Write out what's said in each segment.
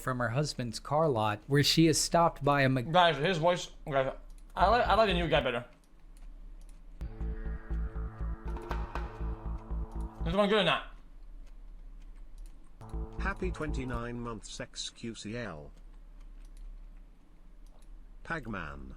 from her husband's car lot where she is stopped by a Guys, his voice, guys, I like the new guy better. Is one good or not? Happy 29 months xQcl. Pagman.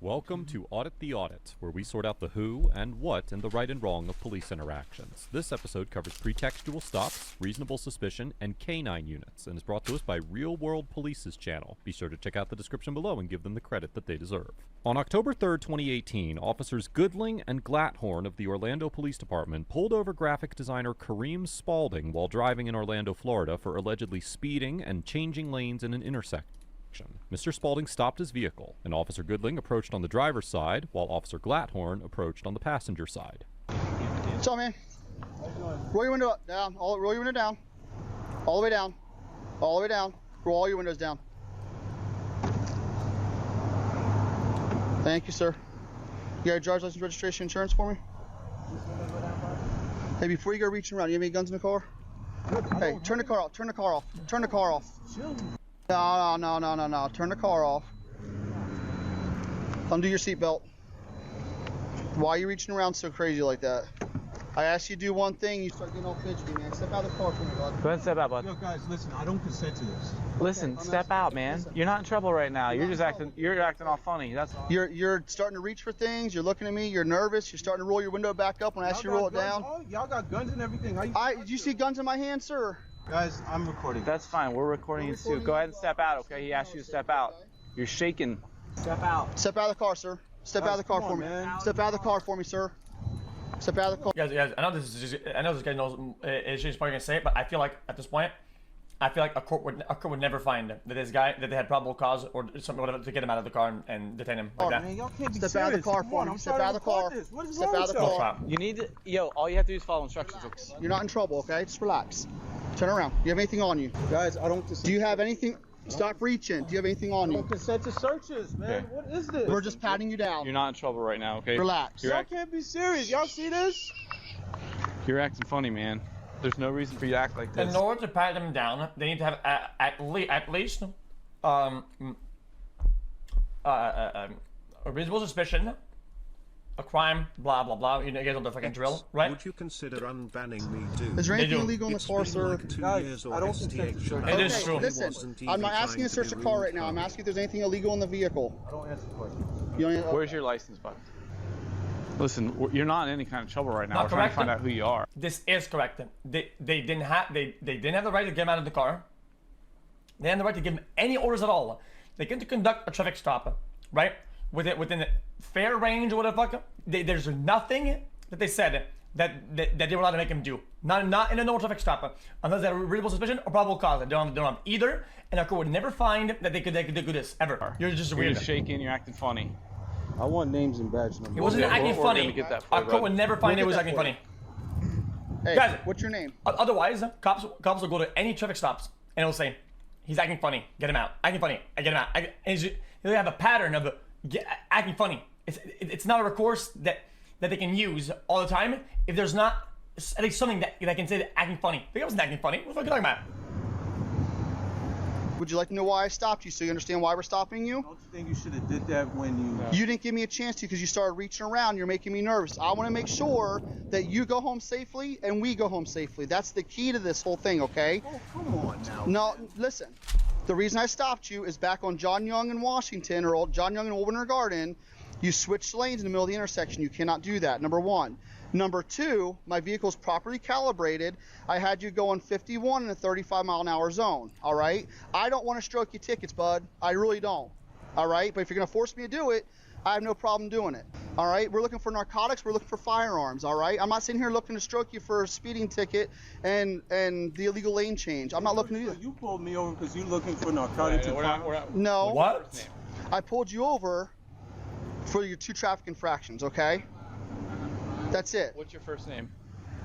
Welcome to Audit the Audit, where we sort out the who and what and the right and wrong of police interactions. This episode covers pretextual stops, reasonable suspicion, and canine units, and is brought to us by Real World Police's channel. Be sure to check out the description below and give them the credit that they deserve. On October 3rd, 2018, officers Goodling and Glatthorn of the Orlando Police Department pulled over graphic designer Kareem Spalding while driving in Orlando, Florida for allegedly speeding and changing lanes in an intersection. Mr. Spalding stopped his vehicle, and Officer Goodling approached on the driver's side, while Officer Glatthorn approached on the passenger side. What's up, man? Roll your window up, down. Roll your window down. All the way down. All the way down. Roll all your windows down. Thank you, sir. You got your driver's license, registration, insurance for me? Hey, before you go reaching around, you have any guns in the car? Hey, turn the car off. Turn the car off. Turn the car off. No. Turn the car off. Undo your seatbelt. Why are you reaching around so crazy like that? I asked you to do one thing, you start getting all fidgety, man. Step out of the car for me, bud. Go ahead and step out, bud. Yo, guys, listen, I don't consent to this. Listen, Okay, step out, man. You're not in trouble right now. You're just acting. You're acting all funny. That's all. You're starting to reach for things. You're looking at me. You're nervous. You're starting to roll your window back up when I ask you to roll it down. Oh, y'all got guns and everything. Did you see guns in my hand, sir? Guys, I'm recording. That's fine. We're recording you too. Go ahead and step out, okay? He asked you to step out. You're shaking. Step out. Step out of the car, sir. Step out of the car for me. Step out of the car for me, sir. Step out of the car. Guys, I know this is just, I know this guy knows she's probably gonna say it, but I feel like at this point, I feel like a court would never find that this guy that they had probable cause or something whatever to get him out of the car and detain him like that. Man, y'all can't be Step serious. out of the car Come for on, me. I'm Step trying out to of the car. record this. What is Step wrong out of the with y'all? car. You need to. Yo, all you have to do is follow instructions. You're not in trouble, okay? Just relax. Turn around. Do you have anything on you? Guys, I don't consent. Do you have anything? Stop reaching. Do you have anything on I don't you? consent to searches, man. Okay. What is this? We're just patting you down. You're not in trouble right now, okay? Relax. You're, Y'all can't be serious. Y'all see this? you're acting funny, man. There's no reason for you to act like this. In order to pat them down, they need to have at least a reasonable suspicion, a crime, blah blah blah. You guys know the fucking drill, right? Would you consider unbanning me, dude? Is there anything do. illegal in the It's car, been sir? like 2 Guys, years or I don't consent to STH. search. It is Okay, true. listen. I'm not asking you to search the car right now. I'm asking if there's anything illegal in the vehicle. I don't answer questions. You don't, Where's your license, bud? Listen, you're not in any kind of trouble right now. Not We're trying correct. to find out who you are. This is correct. They didn't have the right to get him out of the car. They had the right to give him any orders at all. They get to conduct a traffic stop, right? Within the fair range or whatever the fuck. There's nothing that they said that they were allowed to make him do. Not in a no traffic stop, unless they had a reasonable suspicion or probable cause. They don't have either, and our court would never find that they could do this ever. You're just You're weird. just shaking. You're acting funny. I want names and badge numbers. It wasn't Okay, acting we're funny. gonna get that for Our you, court bud. would never find We'll it was get acting that funny. Hey, Guys. what's your name? Otherwise, cops will go to any traffic stops and it'll say, he's acting funny, get him out. Acting funny, I get him out. They have a pattern of acting funny. It's not a recourse that they can use all the time if there's not at least something that can say that acting funny. The guy wasn't acting funny. What the fuck are you talking about? Would you like to know why I stopped you so you understand why we're stopping you? Don't you think you should have did that when you... You didn't give me a chance to because you started reaching around. You're making me nervous. I want to make sure that you go home safely and we go home safely. That's the key to this whole thing, okay? Oh, come on now. No, listen. The reason I stopped you is back on John Young in Washington or John Young in Old Winter Garden. You switched lanes in the middle of the intersection. You cannot do that, number one. Number two, my vehicle's properly calibrated. I had you going 51 in a 35-mile-an-hour zone, all right? I don't want to stroke your tickets, bud. I really don't, all right? But if you're going to force me to do it, I have no problem doing it, all right? We're looking for narcotics. We're looking for firearms, all right? I'm not sitting here looking to stroke you for a speeding ticket and the illegal lane change. I'm not looking to do that. You pulled me over because you're looking for narcotics and firearms? No. What? I pulled you over for your 2 traffic infractions, okay? That's it. What's your first name?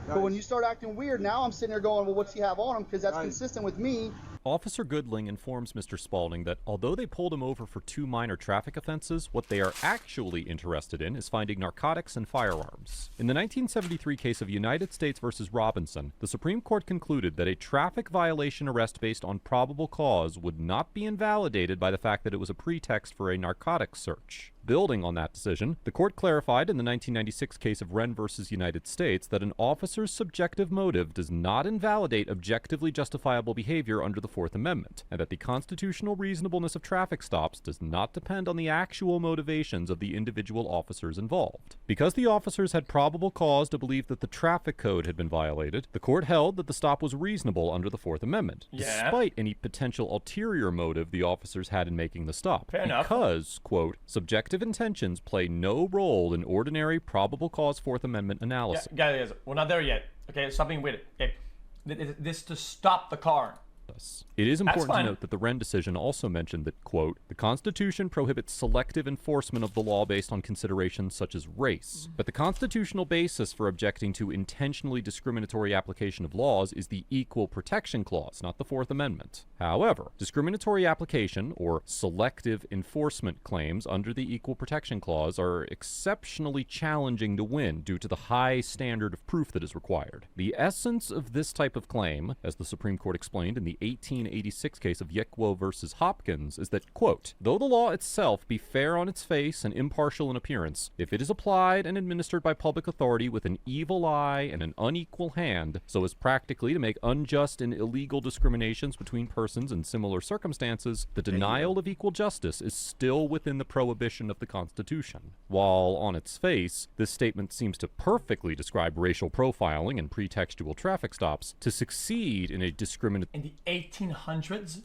But when you start acting weird, now I'm sitting there going, well, what's he have on him? Because that's Guys. consistent with me Officer Goodling informs Mr. Spaulding that although they pulled him over for 2 minor traffic offenses, what they are actually interested in is finding narcotics and firearms. In the 1973 case of United States versus Robinson, the Supreme Court concluded that a traffic violation arrest based on probable cause would not be invalidated by the fact that it was a pretext for a narcotics search. Building on that decision, the court clarified in the 1996 case of Wren versus United States that an officer's subjective motive does not invalidate objectively justifiable behavior under the Fourth Amendment, and that the constitutional reasonableness of traffic stops does not depend on the actual motivations of the individual officers involved. Because the officers had probable cause to believe that the traffic code had been violated, the court held that the stop was reasonable under the Fourth Amendment, despite any potential ulterior motive the officers had in making the stop. Fair enough. Because, quote, subjective intentions play no role in ordinary probable cause Fourth Amendment analysis. Yeah, guys, we're not there yet. Okay, stop being weird. Okay, this to stop the car. It is important to note that the Wren decision also mentioned that, quote, the Constitution prohibits selective enforcement of the law based on considerations such as race. But the constitutional basis for objecting to intentionally discriminatory application of laws is the Equal Protection Clause, not the Fourth Amendment. However, discriminatory application or selective enforcement claims under the Equal Protection Clause are exceptionally challenging to win due to the high standard of proof that is required. The essence of this type of claim, as the Supreme Court explained in the 1886 case of Yekwo versus Hopkins, is that, quote, though the law itself be fair on its face and impartial in appearance, if it is applied and administered by public authority with an evil eye and an unequal hand, so as practically to make unjust and illegal discriminations between persons in similar circumstances, the denial of equal justice is still within the prohibition of the Constitution. While on its face, this statement seems to perfectly describe racial profiling and pretextual traffic stops, to succeed in a discriminatory In the 1800s?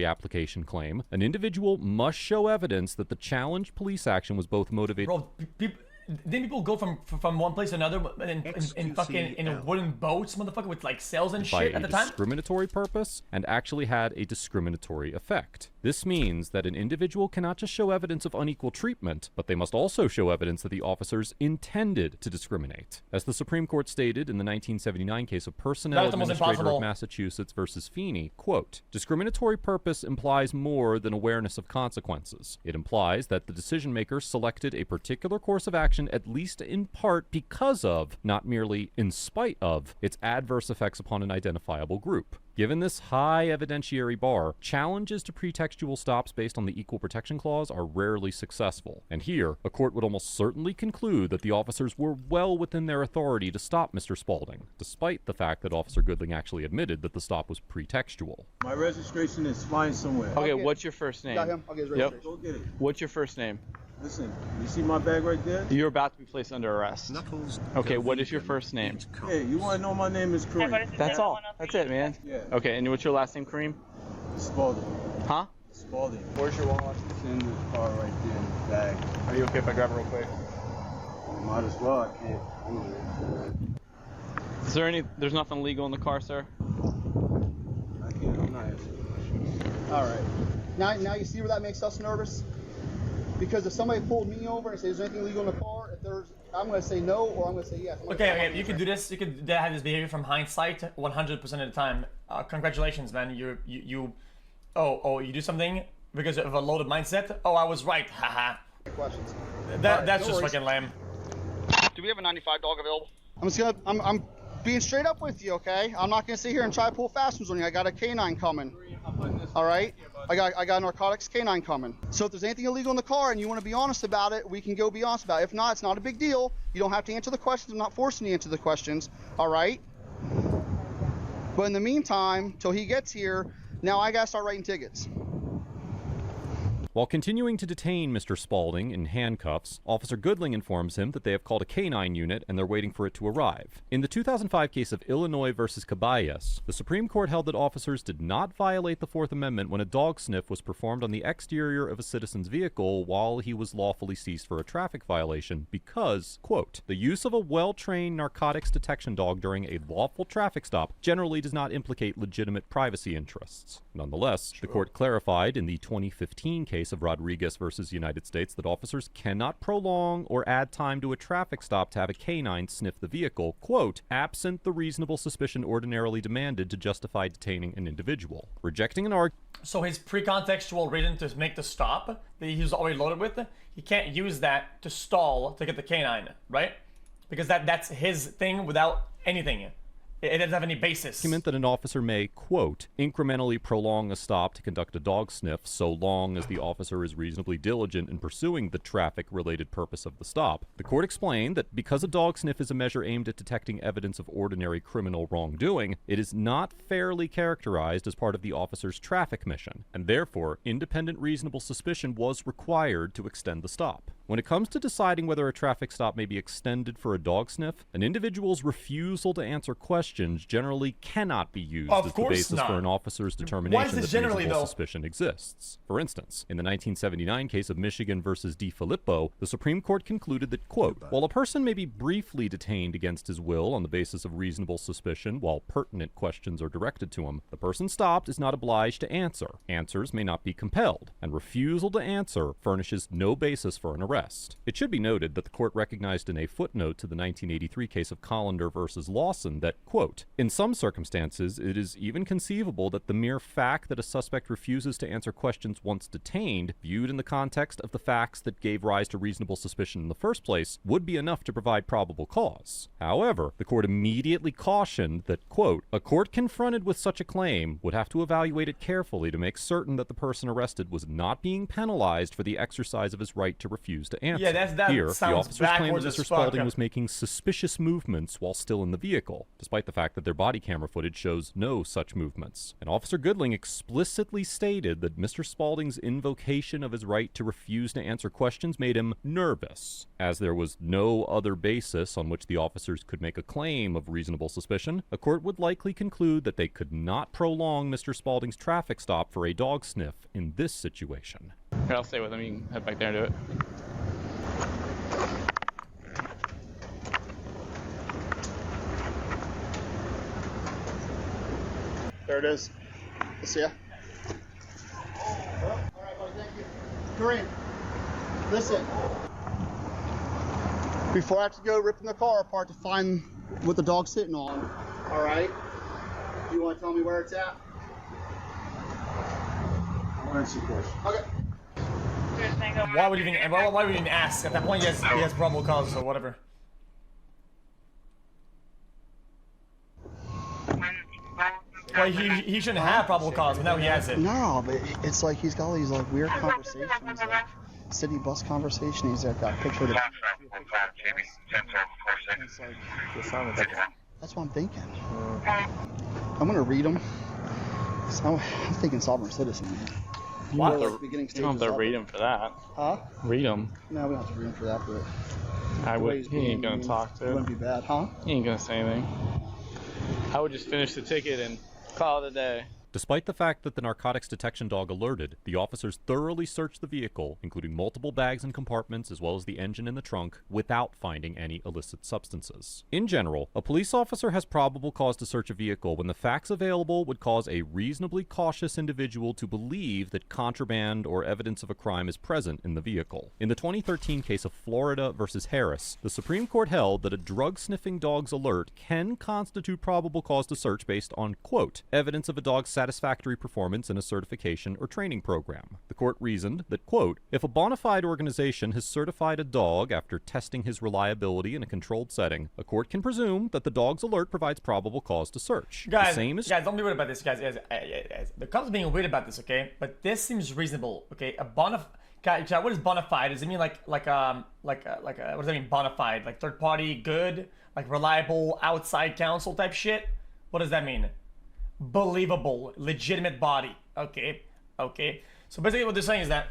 application claim, an individual must show evidence that the challenged police action was both motivated. Bro, didn't people go from one place to another in wooden boats, motherfucker, with like sails and shit at the time? Discriminatory purpose and actually had a discriminatory effect. This means that an individual cannot just show evidence of unequal treatment, but they must also show evidence that the officers intended to discriminate. As the Supreme Court stated in the 1979 case of Personnel Administrator of Massachusetts versus Feeney, quote, discriminatory purpose implies more than awareness of consequences. It implies that the decision maker selected a particular course of action at least in part because of, not merely in spite of, its adverse effects upon an identifiable group. Given this high evidentiary bar, challenges to pretextual stops based on the Equal Protection Clause are rarely successful. And here, a court would almost certainly conclude that the officers were well within their authority to stop Mr. Spaulding, despite the fact that Officer Goodling actually admitted that the stop was pretextual. My registration is flying somewhere. Okay, what's your first name? Got him. I'll get his registration. Go get it. What's your first name? Listen, you see my bag right there? You're about to be placed under arrest. Knuckles. Okay, what is your first name? Hey, you want to know my name is Kareem? That's all. That's it, man. Yeah. Okay, and what's your last name, Kareem? Spalding. Huh? Spalding. Where's your wallet? It's in the car right there in the bag. Are you okay if I grab it real quick? Might as well. I can't. Anyway. Is there there's nothing legal in the car, sir? I can't. I'm not answering. All right. Now you see where that makes us nervous? Because if somebody pulled me over and says, is there anything illegal in the car? I'm going to say no or I'm going to say yes. Okay, you can do this. You could have this behavior from hindsight 100% of the time. Congratulations, man. You do something because of a loaded mindset. Oh, I was right. Haha. Questions. That's just fucking lame. Do we have a 95 dog available? I'm being straight up with you, okay? I'm not gonna sit here and try to pull fast ones on you. I got a canine coming. All right? I got a narcotics canine coming. So if there's anything illegal in the car and you want to be honest about it, we can go be honest about it. If not, it's not a big deal. You don't have to answer the questions. I'm not forcing you to answer the questions. All right? But in the meantime, till he gets here, now I gotta start writing tickets. While continuing to detain Mr. Spaulding in handcuffs, Officer Goodling informs him that they have called a canine unit and they're waiting for it to arrive. In the 2005 case of Illinois versus Caballas, the Supreme Court held that officers did not violate the Fourth Amendment when a dog sniff was performed on the exterior of a citizen's vehicle while he was lawfully seized for a traffic violation because, quote, the use of a well-trained narcotics detection dog during a lawful traffic stop generally does not implicate legitimate privacy interests. Nonetheless, the court clarified in the 2015 case case of Rodriguez versus United States that officers cannot prolong or add time to a traffic stop to have a canine sniff the vehicle, quote, absent the reasonable suspicion ordinarily demanded to justify detaining an individual. Rejecting an argument. So his pre-contextual reason to make the stop that he was already loaded with, he can't use that to stall to get the canine, right? Because that's his thing without anything. It doesn't have any basis. Argument that an officer may, quote, incrementally prolong a stop to conduct a dog sniff so long as the officer is reasonably diligent in pursuing the traffic-related purpose of the stop. The court explained that because a dog sniff is a measure aimed at detecting evidence of ordinary criminal wrongdoing, it is not fairly characterized as part of the officer's traffic mission, and therefore, independent reasonable suspicion was required to extend the stop. When it comes to deciding whether a traffic stop may be extended for a dog sniff, an individual's refusal to answer questions generally cannot be used as the basis for an officer's determination that reasonable suspicion exists. For instance, in the 1979 case of Michigan versus DiFilippo, the Supreme Court concluded that, quote, while a person may be briefly detained against his will on the basis of reasonable suspicion while pertinent questions are directed to him, the person stopped is not obliged to answer. Answers may not be compelled, and refusal to answer furnishes no basis for an arrest. It should be noted that the court recognized in a footnote to the 1983 case of Collender versus Lawson that, quote, in some circumstances, it is even conceivable that the mere fact that a suspect refuses to answer questions once detained, viewed in the context of the facts that gave rise to reasonable suspicion in the first place, would be enough to provide probable cause. However, the court immediately cautioned that, quote, a court confronted with such a claim would have to evaluate it carefully to make certain that the person arrested was not being penalized for the exercise of his right to refuse to answer. Yeah, that Here, the sounds officers claimed backwards that as Mr. fuck. Spaulding was making suspicious movements while still in the vehicle, despite the fact that their body camera footage shows no such movements. And Officer Goodling explicitly stated that Mr. Spaulding's invocation of his right to refuse to answer questions made him nervous. As there was no other basis on which the officers could make a claim of reasonable suspicion, a court would likely conclude that they could not prolong Mr. Spaulding's traffic stop for a dog sniff in this situation. Here, I'll stay with him. You can head back there and do it. There it is. See ya. All right, buddy, thank you. Kareem, listen. Before I have to go ripping the car apart to find what the dog's sitting on, all right? You want to tell me where it's at? I'll answer your question. Okay. Why would you even ask? At that point, he has probable cause or whatever. Well, he shouldn't have probable cause, but now he has it. No, but it's like he's got all these like weird conversations, like city bus conversation. He's got a picture of the. It's like, that's what I'm thinking. I'm gonna read them. I'm thinking sovereign citizen. Man. You don't have to read him for that. Huh? Read him. No, we don't have to read him for that, but I would. He ain't gonna talk to it. Wouldn't be bad, huh? He ain't gonna say anything. I would just finish the ticket and call it a day. Despite the fact that the narcotics detection dog alerted, the officers thoroughly searched the vehicle, including multiple bags and compartments as well as the engine and the trunk, without finding any illicit substances. In general, a police officer has probable cause to search a vehicle when the facts available would cause a reasonably cautious individual to believe that contraband or evidence of a crime is present in the vehicle. In the 2013 case of Florida versus Harris, the Supreme Court held that a drug-sniffing dog's alert can constitute probable cause to search based on, quote, evidence of a dog's satisfactory performance in a certification or training program. The court reasoned that, quote, if a bona fide organization has certified a dog after testing his reliability in a controlled setting, a court can presume that the dog's alert provides probable cause to search. Guys, the same is don't be worried about this, guys. The cops being weird about this, okay? But this seems reasonable, okay? A bona fide, what is bona fide? Does it mean like what does that mean, bona fide? Like third party, good, like reliable outside counsel type shit? What does that mean? Believable, legitimate body. Okay. So basically what they're saying is that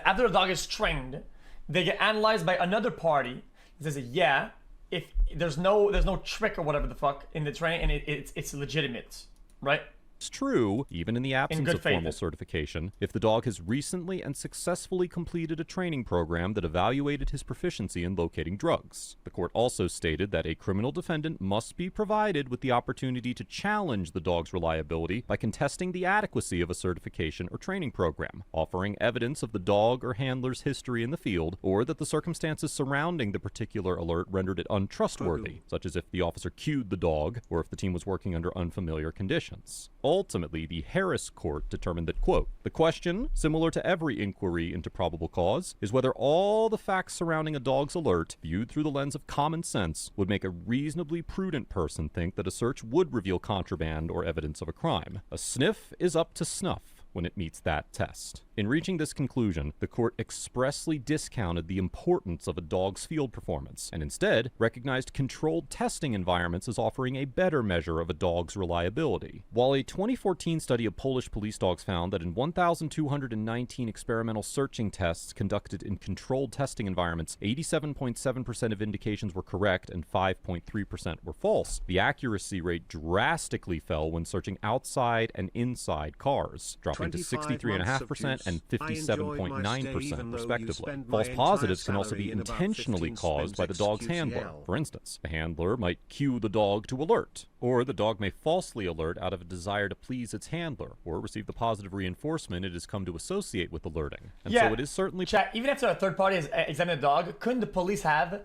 after the dog is trained, they get analyzed by another party. It says, yeah, if there's no trick or whatever the fuck in the training, and it's legitimate, right? It's true, even in the absence good of formal faith. certification, if the dog has recently and successfully completed a training program that evaluated his proficiency in locating drugs. The court also stated that a criminal defendant must be provided with the opportunity to challenge the dog's reliability by contesting the adequacy of a certification or training program, offering evidence of the dog or handler's history in the field, or that the circumstances surrounding the particular alert rendered it untrustworthy, such as if the officer cued the dog or if the team was working under unfamiliar conditions. Ultimately, the Harris court determined that, quote, the question, similar to every inquiry into probable cause, is whether all the facts surrounding a dog's alert, viewed through the lens of common sense, would make a reasonably prudent person think that a search would reveal contraband or evidence of a crime. A sniff is up to snuff when it meets that test. In reaching this conclusion, the court expressly discounted the importance of a dog's field performance and instead recognized controlled testing environments as offering a better measure of a dog's reliability. While a 2014 study of Polish police dogs found that in 1,219 experimental searching tests conducted in controlled testing environments, 87.7% of indications were correct and 5.3% were false, the accuracy rate drastically fell when searching outside and inside cars, dropping to 63.5% and 57.9% respectively. False positives can also be intentionally caused by the dog's handler. For instance, the handler might cue the dog to alert, or the dog may falsely alert out of a desire to please its handler, or receive the positive reinforcement it has come to associate with alerting. And so it is certainly... Chat, even after a third party has examined the dog, couldn't the police have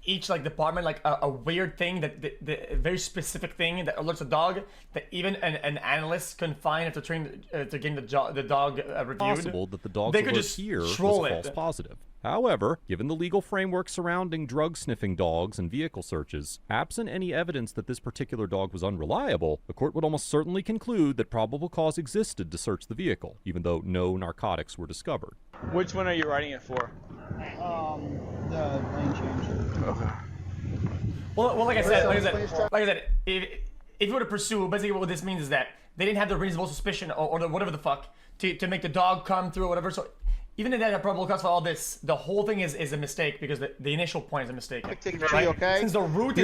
each department a weird thing a very specific thing that alerts a dog that even an analyst couldn't find if they're trying to get the dog reviewed? Possible that the dog's they could alert just here was a troll false it. positive. However, given the legal framework surrounding drug-sniffing dogs and vehicle searches, absent any evidence that this particular dog was unreliable, the court would almost certainly conclude that probable cause existed to search the vehicle, even though no narcotics were discovered. Which one are you writing it for? The lane change. Okay. Well, like I said, if you were to pursue, basically what this means is that they didn't have the reasonable suspicion or whatever the fuck to make the dog come through or whatever. So even if they had probable cause for all this, the whole thing is a mistake because the initial point is a mistake. Right? Okay. Since the route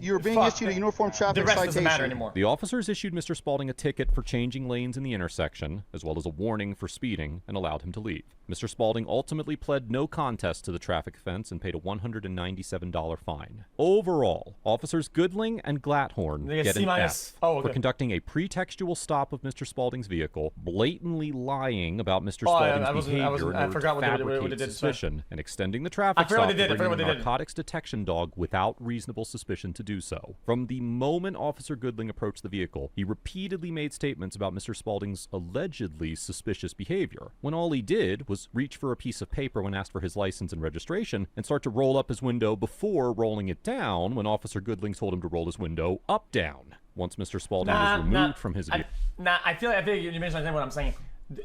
you're being fucked, issued a uniform traffic the rest citation. doesn't matter anymore. The officers issued Mr. Spaulding a ticket for changing lanes in the intersection, as well as a warning for speeding, and allowed him to leave. Mr. Spaulding ultimately pled no contest to the traffic offense and paid a $197 fine. Overall, officers Goodling and Glathorn get an F for conducting a pretextual stop of Mr. Spaulding's vehicle, blatantly lying about Mr. Spaulding's behavior in order to fabricate suspicion, and extending the traffic stop to bring in a narcotics detection dog without reasonable suspicion to do so. From the moment Officer Goodling approached the vehicle, he repeatedly made statements about Mr. Spaulding's allegedly suspicious behavior, when all he did was reach for a piece of paper when asked for his license and registration, and start to roll up his window before rolling it down when Officer Goodling told him to roll his window up-down. Once Mr. Spaulding was removed from his vehicle. I feel like you misunderstand what I'm saying.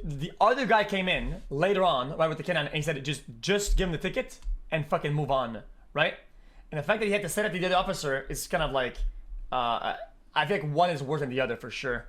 The other guy came in later on, right, with the canine, and he said, just give him the ticket and fucking move on, right? And the fact that he had to set up the other officer is kind of like, I feel like one is worse than the other for sure.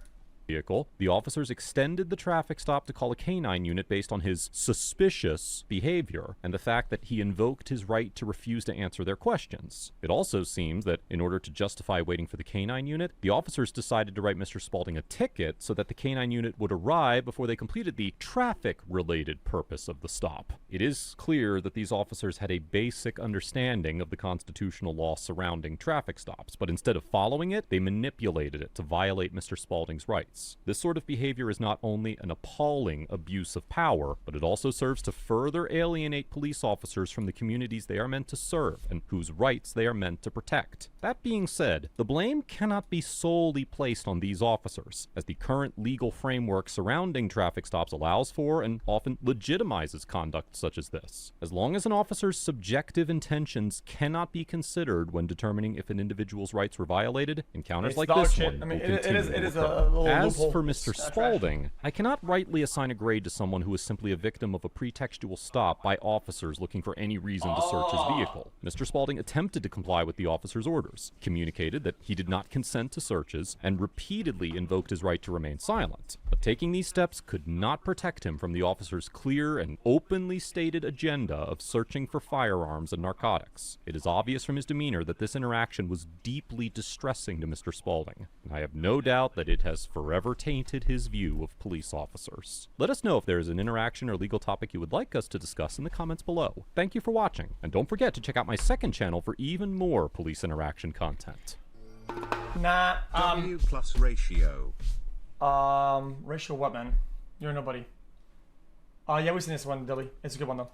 Vehicle, the officers extended the traffic stop to call a canine unit based on his suspicious behavior and the fact that he invoked his right to refuse to answer their questions. It also seems that in order to justify waiting for the canine unit, the officers decided to write Mr. Spaulding a ticket so that the canine unit would arrive before they completed the traffic-related purpose of the stop. It is clear that these officers had a basic understanding of the constitutional law surrounding traffic stops, but instead of following it, they manipulated it to violate Mr. Spaulding's rights. This sort of behavior is not only an appalling abuse of power, but it also serves to further alienate police officers from the communities they are meant to serve and whose rights they are meant to protect. That being said, the blame cannot be solely placed on these officers, as the current legal framework surrounding traffic stops allows for and often legitimizes conduct such as this. As long as an officer's subjective intentions cannot be considered when determining if an individual's rights were violated, encounters like this one will continue to occur. As for Mr. Spaulding, I cannot rightly assign a grade to someone who is simply a victim of a pretextual stop by officers looking for any reason to search his vehicle. Mr. Spaulding attempted to comply with the officer's orders, communicated that he did not consent to searches, and repeatedly invoked his right to remain silent. But taking these steps could not protect him from the officer's clear and openly stated agenda of searching for firearms and narcotics. It is obvious from his demeanor that this interaction was deeply distressing to Mr. Spaulding, and I have no doubt that it has forever forever tainted his view of police officers. Let us know if there is an interaction or legal topic you would like us to discuss in the comments below. Thank you for watching, and don't forget to check out my second channel for even more police interaction content. Nah. W plus ratio. Ratio what, man? You're nobody. Yeah, we've seen this one, Dilly. It's a good one though.